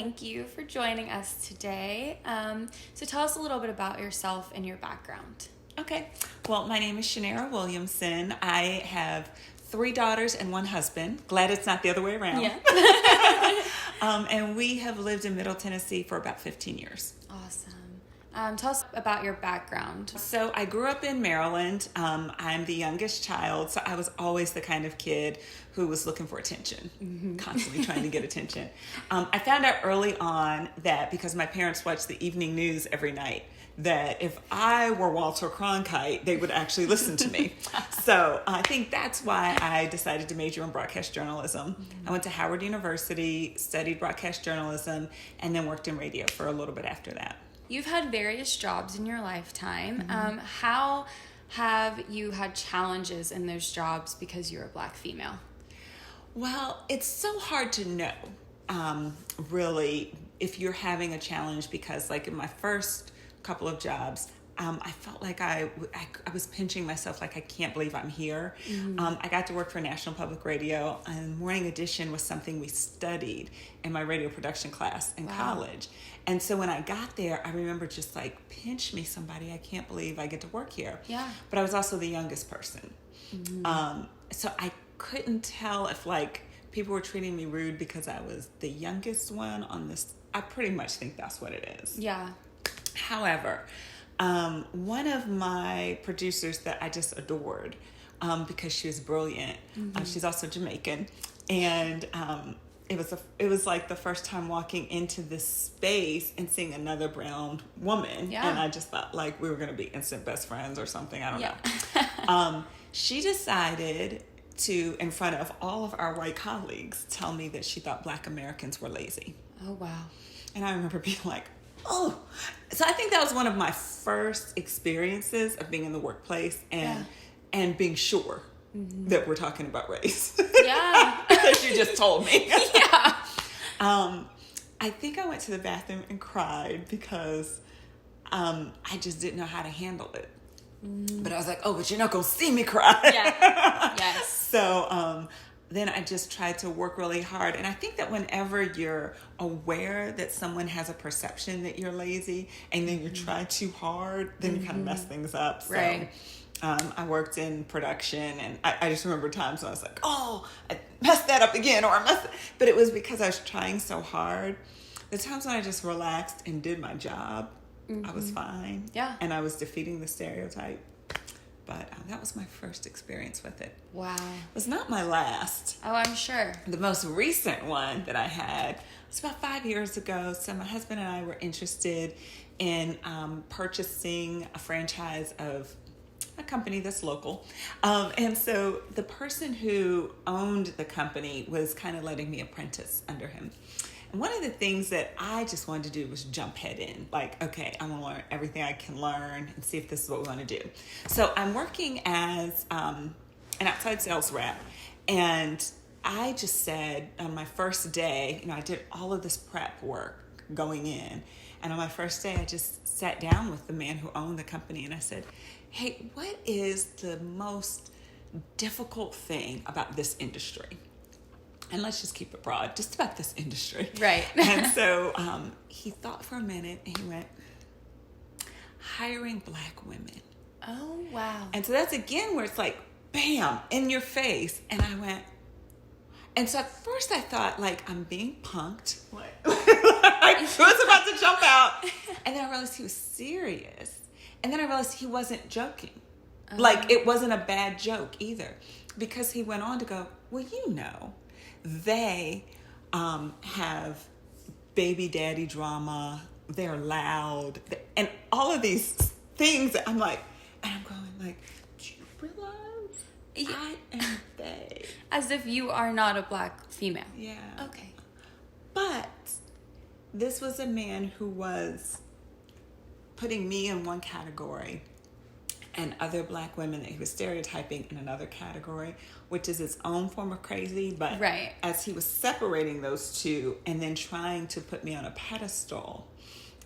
Thank you for joining us today. So tell us a little bit about yourself and your background. Okay. Well, my name is Shanera Williamson. I have 3 daughters and 1 husband. Glad it's not the other way around. Yeah. And we have lived in Middle Tennessee for about 15 years. Awesome. Tell us about your background. So I grew up in Maryland. I'm the youngest child, so I was always the kind of kid who was looking for attention, constantly trying to get attention. I found out early on that because my parents watched the evening news every night, that if I were Walter Cronkite, they would actually listen to me. So I think that's why I decided to major in broadcast journalism. I went to Howard University, studied broadcast journalism, and then worked in radio for a little bit after that. You've had various jobs in your lifetime. How have you had challenges in those jobs because you're a Black female? Well, it's so hard to know, really, if you're having a challenge because, like, in my first couple of jobs, I felt like I was pinching myself, like, I can't believe I'm here. I got to work for National Public Radio, and Morning Edition was something we studied in my radio production class in college. And so when I got there, I remember just like, pinch me, somebody, I can't believe I get to work here. Yeah. But I was also the youngest person. So I couldn't tell if, like, people were treating me rude because I was the youngest one on this. I pretty much think that's what it is. Yeah. However, one of my producers that I just adored, because she was brilliant, she's also Jamaican, and it was like the first time walking into this space and seeing another brown woman, and I just thought like we were going to be instant best friends or something. I don't know. She decided to, in front of all of our white colleagues, tell me that she thought Black Americans were lazy. Oh, wow. And I remember being like, oh. So I think that was one of my first experiences of being in the workplace and being sure that we're talking about race. Yeah. Because you just told me. Yeah. I think I went to the bathroom and cried because I just didn't know how to handle it. But I was like, oh, but you're not going to see me cry. Yeah. Yes. So then I just tried to work really hard. And I think that whenever you're aware that someone has a perception that you're lazy and then you try too hard, then you kind of mess things up. So, right. I worked in production, and I just remember times when I was like, oh, I messed that up again, but it was because I was trying so hard. The times when I just relaxed and did my job, I was fine. Yeah. And I was defeating the stereotype. But that was my first experience with it. Wow. It was not my last. Oh, I'm sure. The most recent one that I had was about 5 years ago. So my husband and I were interested in purchasing a franchise of a company that's local. And so the person who owned the company was kind of letting me apprentice under him. And one of the things that I just wanted to do was jump head in. Like, okay, I'm going to learn everything I can learn and see if this is what we want to do. So I'm working as an outside sales rep. And I just said on my first day, I did all of this prep work going in. And on my first day, I just sat down with the man who owned the company and I said, hey, what is the most difficult thing about this industry? And let's just keep it broad, just about this industry. Right. And so he thought for a minute and he went, hiring Black women. Oh, wow. And so that's again where it's like, bam, in your face. And I went, and so at first I thought, like, I'm being punked. I was about to jump out. And then I realized he was serious. And then I realized he wasn't joking. Like, it wasn't a bad joke either. Because he went on to go, well, they have baby daddy drama. They're loud. And all of these things. I'm like, and I'm going like, do you realize I am they? As if you are not a Black female. Yeah. Okay. But this was a man who was putting me in one category and other Black women that he was stereotyping in another category, which is its own form of crazy. But right. As he was separating those two and then trying to put me on a pedestal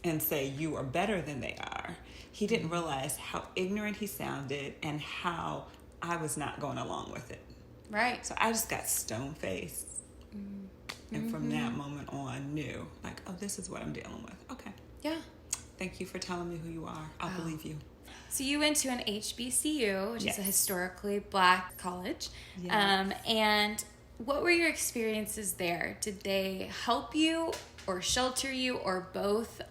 and say, you are better than they are, he didn't realize how ignorant he sounded and how I was not going along with it. Right. So I just got stone-faced And from that moment on, knew, like, oh, this is what I'm dealing with. Okay. Yeah. Thank you for telling me who you are. I'll believe you. So you went to an HBCU, which Yes. is a historically Black college. Yes. And what were your experiences there? Did they help you or shelter you or both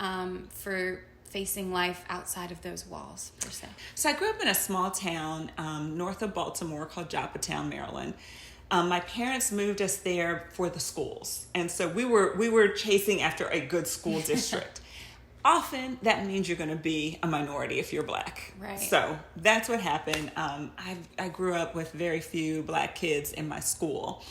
for facing life outside of those walls, per se? So I grew up in a small town north of Baltimore called Joppatown, Maryland. My parents moved us there for the schools. And so we were chasing after a good school district. Often that means you're going to be a minority if you're Black. Right. So that's what happened. I grew up with very few Black kids in my school.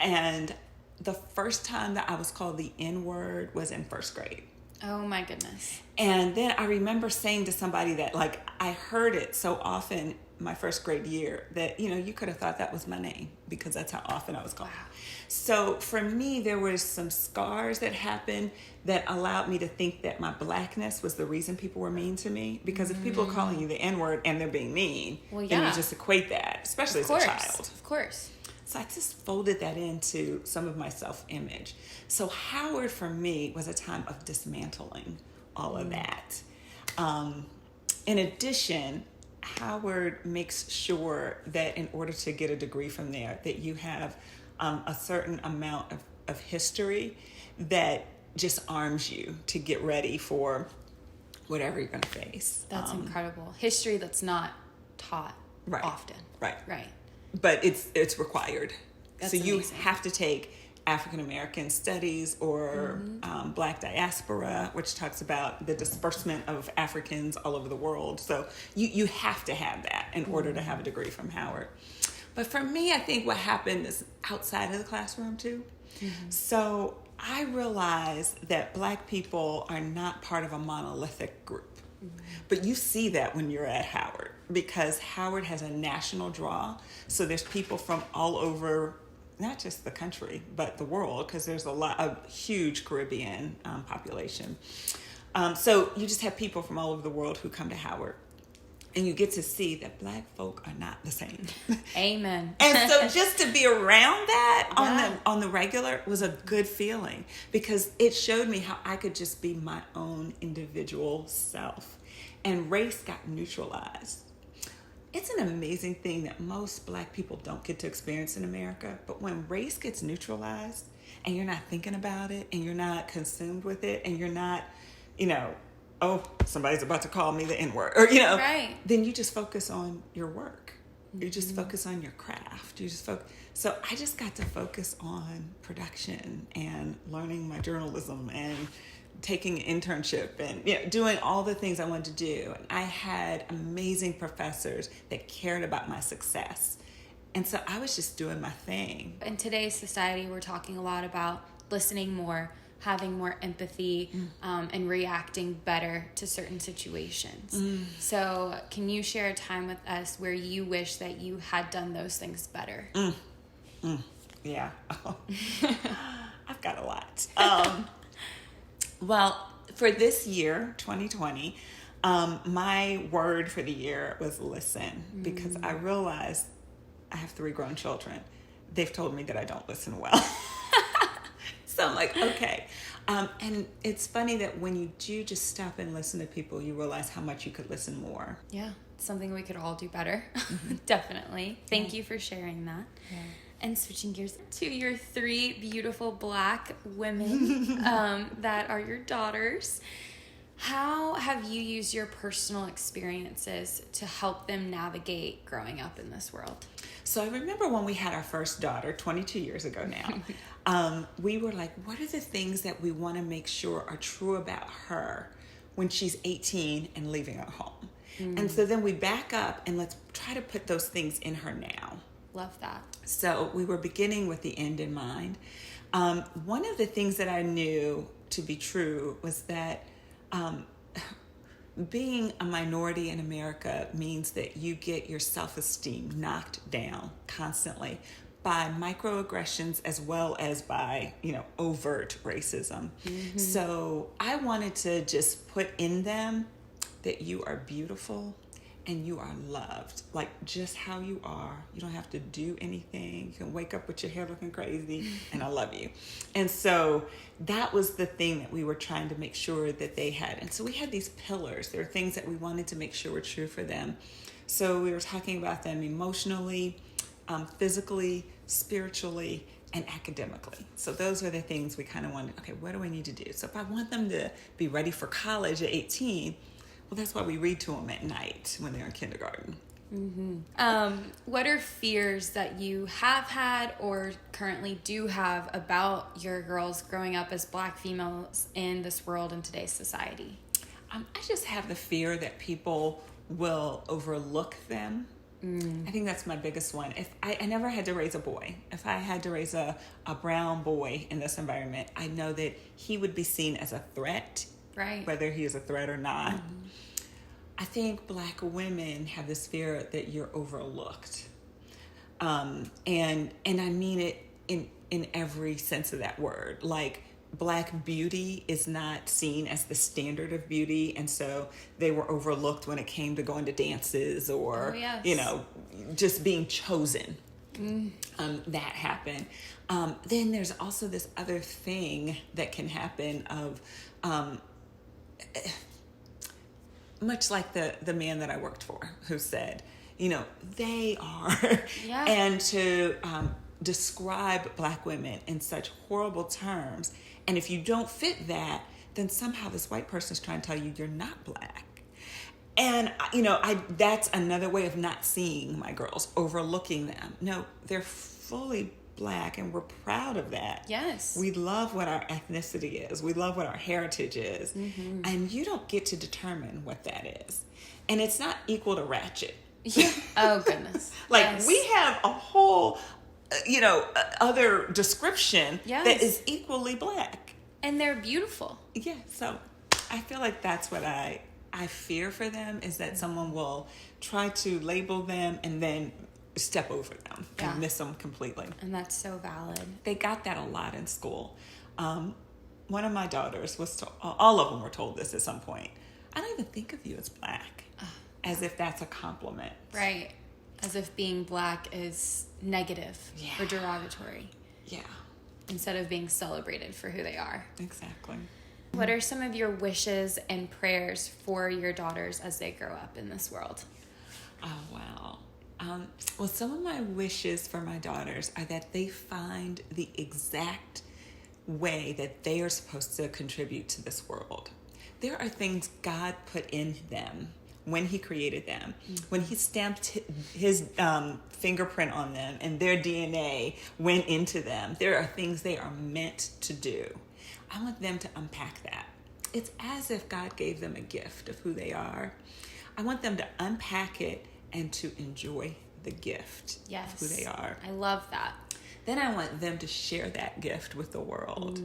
And the first time that I was called the N-word was in first grade. Oh my goodness. And then I remember saying to somebody that, like, I heard it so often my first grade year that, you could have thought that was my name because that's how often I was called. Wow. So for me, there was some scars that happened that allowed me to think that my Blackness was the reason people were mean to me. Because if people are calling you the N-word and they're being mean, then you just equate that, especially as a child. Of course. So I just folded that into some of my self-image. So Howard, for me, was a time of dismantling all of that. In addition, Howard makes sure that in order to get a degree from there, that you have a certain amount of history that just arms you to get ready for whatever you're going to face. That's incredible. History that's not taught often. Right. Right. But it's required. That's so you amazing. have to take African American studies or Black diaspora, which talks about the disbursement of Africans all over the world. So you have to have that in order to have a degree from Howard. But for me, I think what happened is outside of the classroom too. So I realized that Black people are not part of a monolithic group. But you see that when you're at Howard, because Howard has a national draw. So there's people from all over, not just the country, but the world, because there's a huge Caribbean population. So you just have people from all over the world who come to Howard. And you get to see that Black folk are not the same. Amen. And so just to be around that on the regular was a good feeling, because it showed me how I could just be my own individual self. And race got neutralized. It's an amazing thing that most Black people don't get to experience in America. But when race gets neutralized and you're not thinking about it and you're not consumed with it and you're not, oh, somebody's about to call me the N-word, or, right. Then you just focus on your work. You just focus on your craft. So I just got to focus on production and learning my journalism and taking an internship and doing all the things I wanted to do. And I had amazing professors that cared about my success. And so I was just doing my thing. In today's society, we're talking a lot about listening more, having more empathy, and reacting better to certain situations. So can you share a time with us where you wish that you had done those things better? Yeah. I've got a lot. Well, for this year, 2020, my word for the year was listen, because I realized I have 3 grown children. They've told me that I don't listen well. So I'm like, okay. And it's funny that when you do just stop and listen to people, you realize how much you could listen more. Yeah, it's something we could all do better. Definitely. Thank you for sharing that. Yeah. And switching gears to your 3 beautiful Black women that are your daughters. How have you used your personal experiences to help them navigate growing up in this world? So I remember when we had our first daughter, 22 years ago now, we were like, what are the things that we want to make sure are true about her when she's 18 and leaving our home? And so then we back up and let's try to put those things in her now. Love that. So we were beginning with the end in mind. One of the things that I knew to be true was that being a minority in America means that you get your self-esteem knocked down constantly by microaggressions as well as by, overt racism. So I wanted to just put in them that you are beautiful and you are loved, like just how you are. You don't have to do anything. You can wake up with your hair looking crazy, and I love you. And so that was the thing that we were trying to make sure that they had. And so we had these pillars. There are things that we wanted to make sure were true for them. So we were talking about them emotionally, physically, spiritually, and academically. So those are the things we kind of wanted. Okay, what do I need to do? So if I want them to be ready for college at 18, well, that's why we read to them at night when they're in kindergarten. What are fears that you have had or currently do have about your girls growing up as Black females in this world in today's society? I just have the fear that people will overlook them. I think that's my biggest one. If I never had to raise a boy. If I had to raise a brown boy in this environment, I know that he would be seen as a threat, right? Whether he is a threat or not. I think Black women have this fear that you're overlooked. And I mean it in every sense of that word. Like, Black beauty is not seen as the standard of beauty, and so they were overlooked when it came to going to dances or, just being chosen. That happened. Then there's also this other thing that can happen of, much like the man that I worked for who said, they are, and to describe Black women in such horrible terms. And if you don't fit that, then somehow this white person is trying to tell you you're not Black. And, that's another way of not seeing my girls, overlooking them. No, they're fully Black, and we're proud of that. Yes. We love what our ethnicity is. We love what our heritage is. And you don't get to determine what that is. And it's not equal to ratchet. Yeah. Oh, goodness. We have a whole other description that is equally Black. And they're beautiful. Yeah, so I feel like that's what I fear for them, is that someone will try to label them and then step over them and miss them completely. And that's so valid. They got that a lot in school. One of my daughters all of them were told this at some point. I don't even think of you as Black, as if that's a compliment. Right. As if being Black is negative or derogatory. Yeah. Instead of being celebrated for who they are. Exactly. What are some of your wishes and prayers for your daughters as they grow up in this world? Oh, wow. Well, some of my wishes for my daughters are that they find the exact way that they are supposed to contribute to this world. There are things God put in them when He created them, when He stamped His fingerprint on them and their DNA went into them. There are things they are meant to do. I want them to unpack that. It's as if God gave them a gift of who they are. I want them to unpack it and to enjoy the gift of who they are. I love that. Then I want them to share that gift with the world.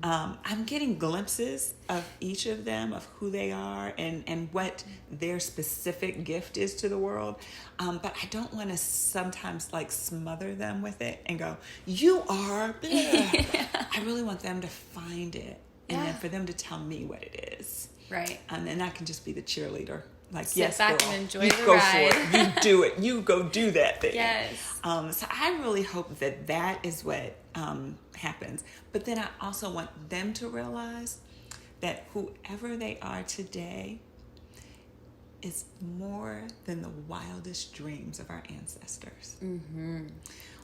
I'm getting glimpses of each of them, of who they are and what their specific gift is to the world. But I don't want to sometimes smother them with it and go, you are blah. I really want them to find it and then for them to tell me what it is. Right. And I can just be the cheerleader. Sit back and enjoy the go ride. for it. You do it. You go do that thing. Yes. So I really hope that is what happens. But then I also want them to realize that whoever they are today is more than the wildest dreams of our ancestors.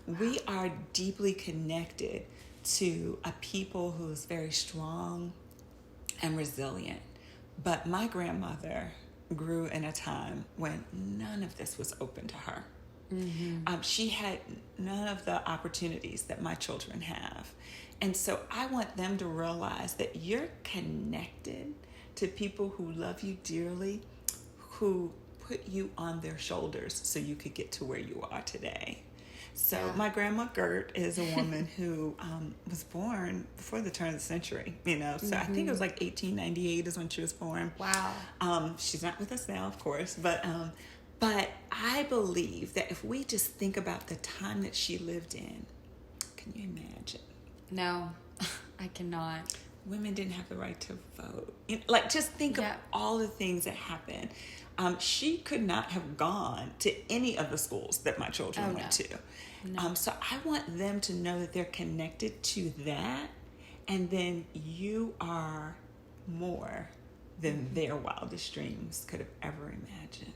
We are deeply connected to a people who is very strong and resilient. But my grandmother grew in a time when none of this was open to her. She had none of the opportunities that my children have. And so I want them to realize that you're connected to people who love you dearly, who put you on their shoulders so you could get to where you are today. So my grandma Gert is a woman who was born before the turn of the century, So I think it was 1898 is when she was born. Wow. She's not with us now, of course, but I believe that if we just think about the time that she lived in, can you imagine? No, I cannot. women didn't have the right to vote. Like, just think of all the things that happened. She could not have gone to any of the schools that my children went to. No. So I want them to know that they're connected to that, and then you are more than their wildest dreams could have ever imagined.